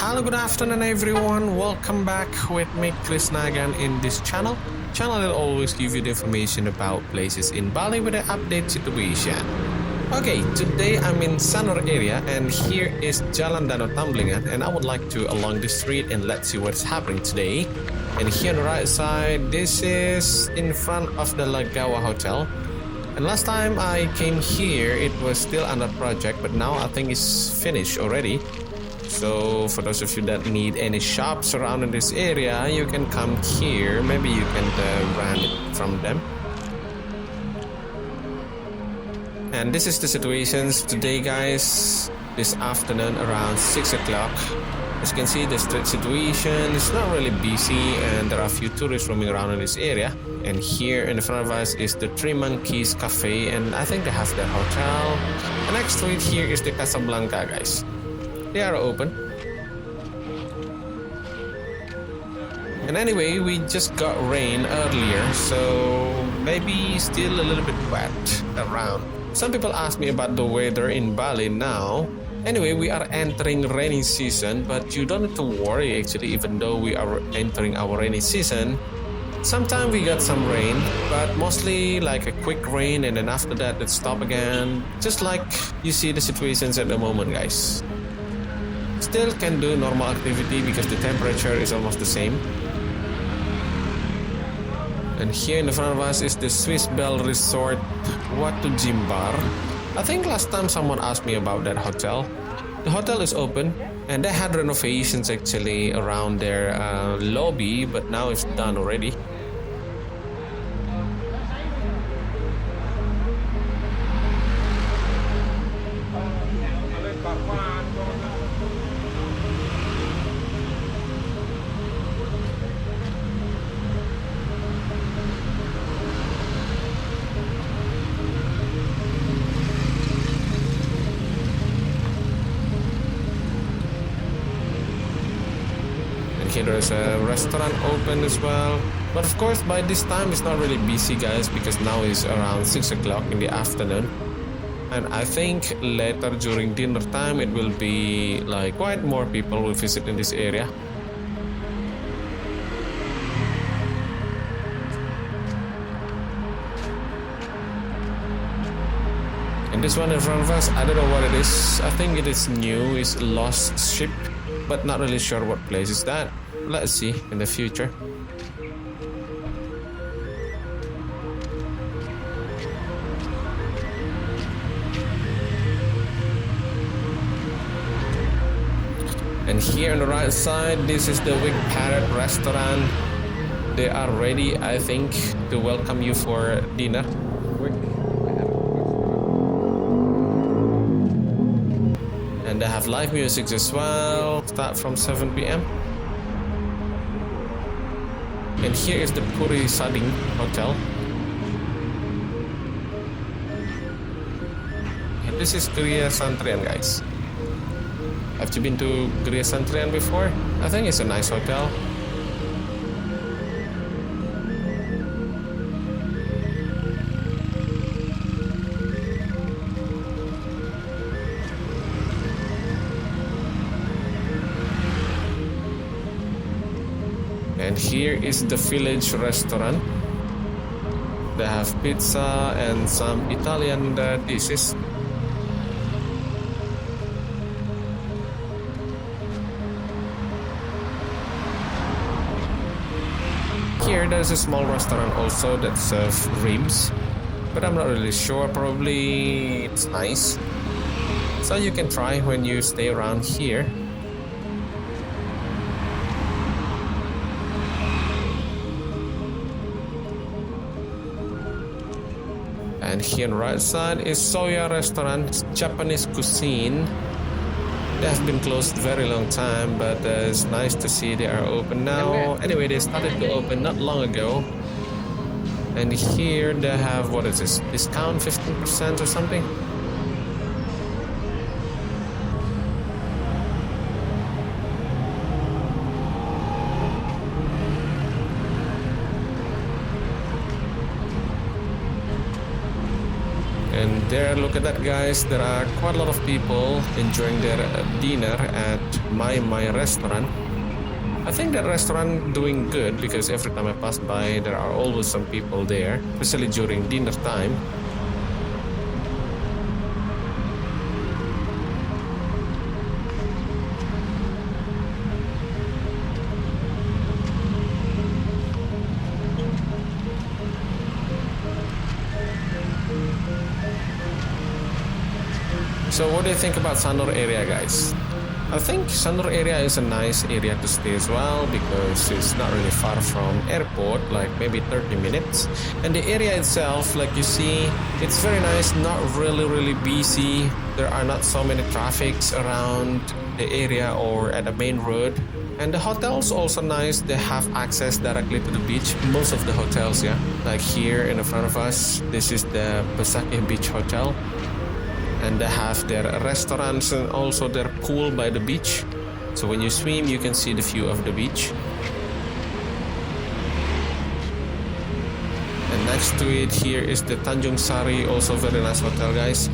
Hello, good afternoon, everyone. Welcome back with me, Chris Nagan, in this channel. Channel that always give you the information about places in Bali with the update situation. Okay, today I'm in Sanur area, and here is Jalan Danau Tamblingan, and I would like to along the street and let's see what's happening today. And here on the right side, this is in front of the Lagawa Hotel. And last time I came here, it was still under project, but now I think it's finished already. So for those of you that need any shops around in this area, you can come here. Maybe you can rent it from them. And this is the situations today, guys. This afternoon around 6 o'clock. As you can see, the street situation is not really busy, and there are a few tourists roaming around in this area. And here in front of us is the Three Monkeys Cafe, and I think they have their hotel. The next street here is the Casablanca, guys. They are open. And anyway, we just got rain earlier, so maybe still a little bit wet around. Some people ask me about the weather in Bali now. Anyway, we are entering rainy season, but you don't need to worry actually, even though we are entering our rainy season. Sometimes we got some rain, but mostly like a quick rain, and then after that it stop again. Just like you see the situations at the moment, guys. Still can do normal activity because the temperature is almost the same. And here in front of us is the Swiss Bell Resort Watu Jimbar. I think last time someone asked me about that hotel. The hotel is open, and they had renovations actually around their lobby, but now it's done already. Here there's a restaurant open as well, but of course by this time it's not really busy, guys, because now it's around 6 o'clock in the afternoon, and I think later during dinner time it will be like quite more people will visit in this area. And this one in front of us, I don't know what it is. I think it is new. It's Lost Ship, but not really sure what place is that. Let's see in the future. And here on the right side, this is the Wig Palette Restaurant. They are ready, I think, to welcome you for dinner. And they have live music as well. Start from 7 p.m. And here is the Puri Sading Hotel. And this is Gria Santrian, guys. Have you been to Gria Santrian before? I think it's a nice hotel. And here is the Village Restaurant. They have pizza and some Italian dishes. Here there's a small restaurant also that serves ribs, but I'm not really sure. Probably it's nice, so you can try when you stay around here. And here on the right side is Soya Restaurant, Japanese cuisine. They have been closed very long time, but it's nice to see they are open now. Anyway, they started to open not long ago. And here they have, what is this, discount 15% or something? And there, look at that, guys. There are quite a lot of people enjoying their dinner at my restaurant. I think that restaurant doing good because every time I pass by, there are always some people there, especially during dinner time. So what do you think about Sanur area, guys? I think Sanur area is a nice area to stay as well because it's not really far from airport, like maybe 30 minutes. And the area itself, like you see, it's very nice, not really busy. There are not so many traffics around the area or at the main road. And the hotels also nice. They have access directly to the beach. Most of the hotels, yeah. Like here in the front of us, this is the Pasaki Beach Hotel. And they have their restaurants and also their pool by the beach. So when you swim, you can see the view of the beach. And next to it here is the Tanjung Sari, also very nice hotel, guys.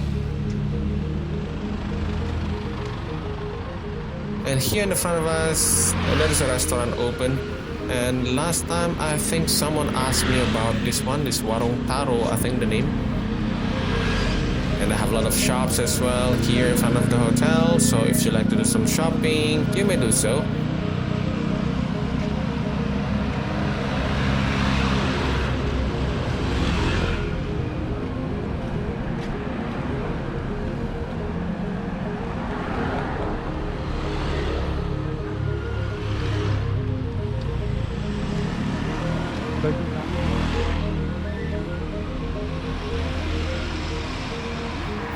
And here in the front of us, there is a restaurant open. And last time, I think someone asked me about this one, this Warung Taro, I think the name. And they have a lot of shops as well here in front of the hotel. So if you like to do some shopping, you may do so.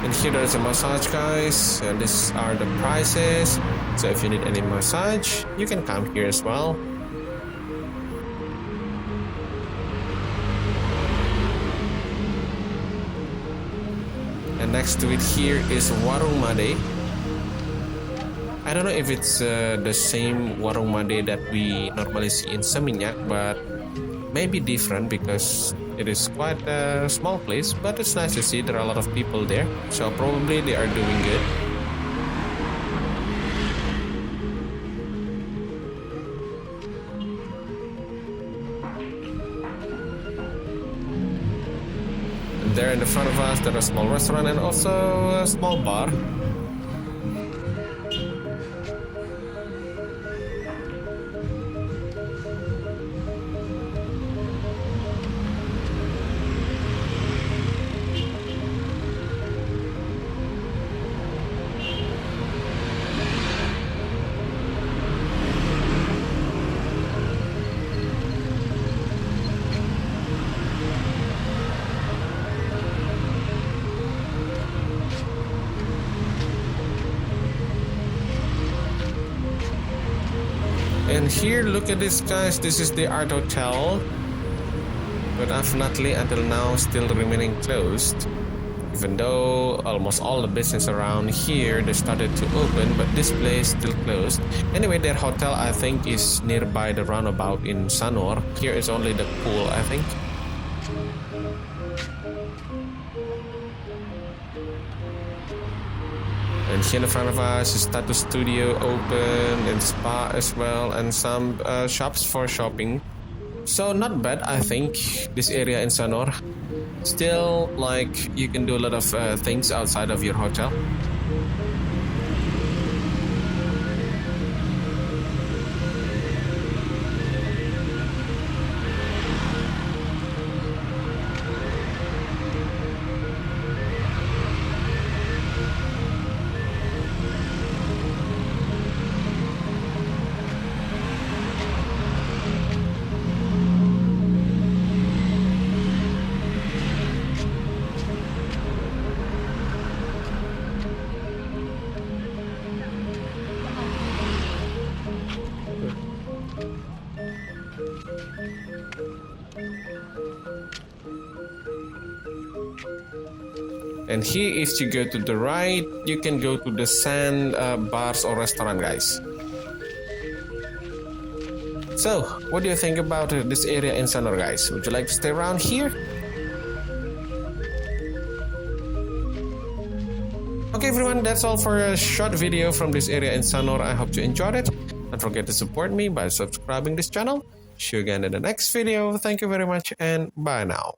And here there's a massage, guys, and these are the prices. So if you need any massage, you can come here as well. And next to it here is Warung Made. I don't know if it's the same Warung Made that we normally see in Seminyak, but maybe different because it is quite a small place, but it's nice to see there are a lot of people there. So probably they are doing good. And there in the front of us, there is a small restaurant and also a small bar. And here, look at this, guys. This is the Art Hotel, but unfortunately until now still remaining closed. Even though almost all the business around here they started to open, but this place still closed. Anyway, their hotel I think is nearby the roundabout in Sanur. Here is only the pool, I think. And here in the front of us is tattoo studio open and spa as well, and some shops for shopping. So not bad, I think, this area in Sanur. Still, like, you can do a lot of things outside of your hotel. And here, if you go to the right, you can go to the sand bars or restaurant, guys. So, what do you think about this area in Sanur, guys? Would you like to stay around here? Okay everyone, that's all for a short video from this area in Sanur. I hope you enjoyed it. Don't forget to support me by subscribing this channel. See you again in the next video. Thank you very much and bye now.